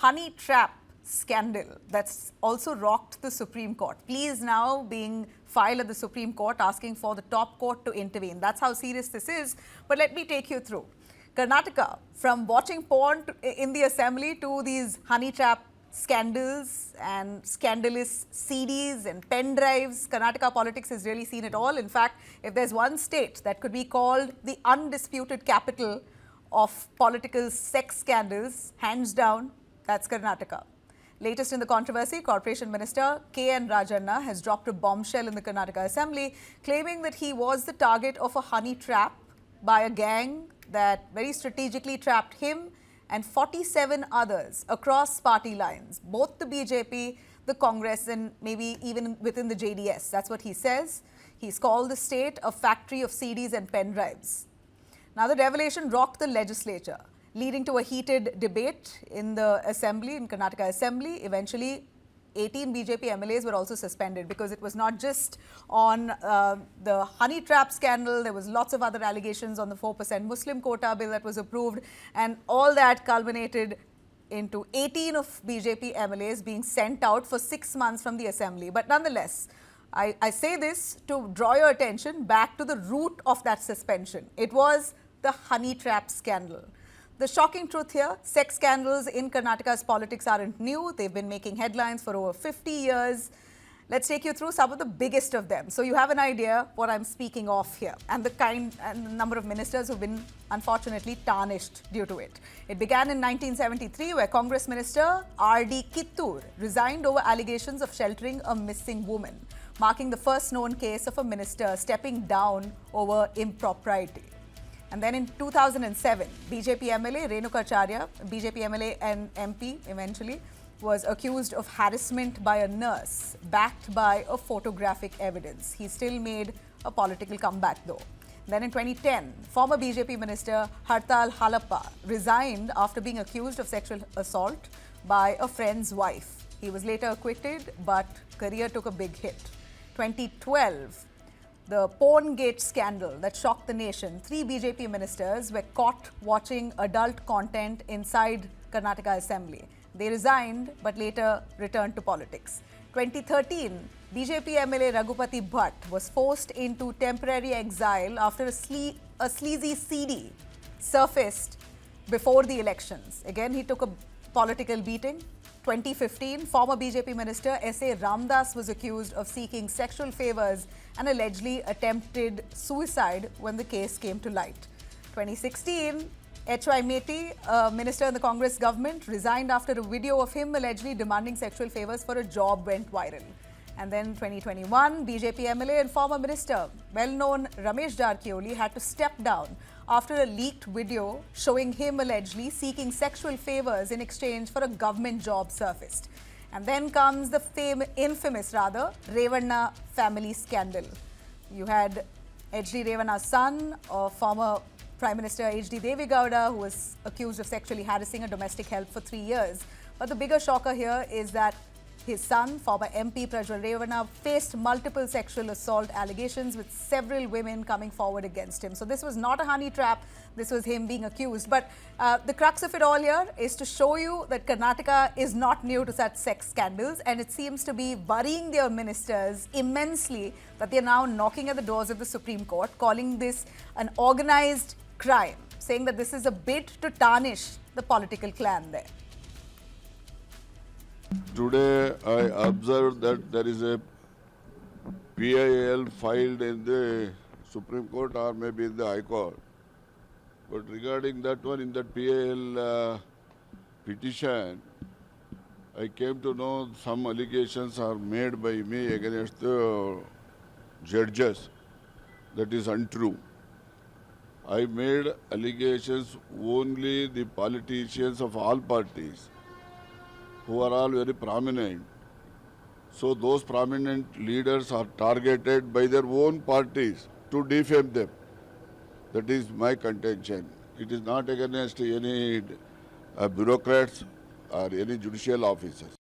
honey trap scandal that's also rocked the Supreme Court. Pleas now being filed at the Supreme Court asking for the top court to intervene. That's how serious this is. But let me take you through. Karnataka, from watching porn in the assembly to these honey trap scandals and scandalous CDs and pen drives, Karnataka politics has really seen it all. In fact, if there's one state that could be called the undisputed capital of political sex scandals, hands down, that's Karnataka. Latest in the controversy, Corporation Minister KN Rajanna has dropped a bombshell in the Karnataka Assembly, claiming that he was the target of a honey trap by a gang that very strategically trapped him and 47 others across party lines, both the BJP, the Congress, and maybe even within the JDS. That's what he says. He's called the state a factory of CDs and pen drives. Now, the revelation rocked the legislature, leading to a heated debate in the assembly, in Karnataka Assembly. Eventually, 18 BJP MLAs were also suspended because it was not just on the honey trap scandal. There was lots of other allegations on the 4% Muslim quota bill that was approved, and all that culminated into 18 of BJP MLAs being sent out for 6 months from the assembly. But nonetheless, I say this to draw your attention back to the root of that suspension. It was the honey trap scandal. The shocking truth here, sex scandals in Karnataka's politics aren't new. They've been making headlines for over 50 years. Let's take you through some of the biggest of them, so you have an idea what I'm speaking of here and the kind and the number of ministers who've been unfortunately tarnished due to it. It began in 1973 where Congress Minister R.D. Kittur resigned over allegations of sheltering a missing woman, marking the first known case of a minister stepping down over impropriety. And then in 2007, BJP MLA Renukacharya, BJP MLA and MP eventually, was accused of harassment by a nurse, backed by a photographic evidence. He still made a political comeback though. Then in 2010, former BJP Minister Hartal Halappa resigned after being accused of sexual assault by a friend's wife. He was later acquitted, but career took a big hit. 2012, the Porngate scandal that shocked the nation. 3 BJP ministers were caught watching adult content inside Karnataka Assembly. They resigned but later returned to politics. 2013, BJP MLA Raghupati Bhatt was forced into temporary exile after a sleazy CD surfaced before the elections. Again, he took a political beating. 2015, former BJP Minister S.A. Ramdas was accused of seeking sexual favors and allegedly attempted suicide when the case came to light. 2016, H.Y. Meti, a minister in the Congress government, resigned after a video of him allegedly demanding sexual favors for a job went viral. And then 2021, BJP MLA and former minister, well-known Ramesh Jarkioli, had to step down after a leaked video showing him allegedly seeking sexual favors in exchange for a government job surfaced. And then comes the infamous Revanna family scandal. You had H.D. Revanna's son, former Prime Minister H.D. Devegowda, who was accused of sexually harassing a domestic help for 3 years. But the bigger shocker here is that his son, former MP Prajwal Revanna, faced multiple sexual assault allegations with several women coming forward against him. So this was not a honey trap. This was him being accused. But the crux of it all here is to show you that Karnataka is not new to such sex scandals, and it seems to be worrying their ministers immensely that they're now knocking at the doors of the Supreme Court, calling this an organized crime, saying that this is a bid to tarnish the political clan there. Today, I observed that there is a PIL filed in the Supreme Court or maybe in the High Court. But regarding that one, in that PIL petition, I came to know some allegations are made by me against the judges. That is untrue. I made allegations only the politicians of all parties, who are all very prominent. So those prominent leaders are targeted by their own parties to defame them. That is my contention. It is not against any bureaucrats or any judicial officers.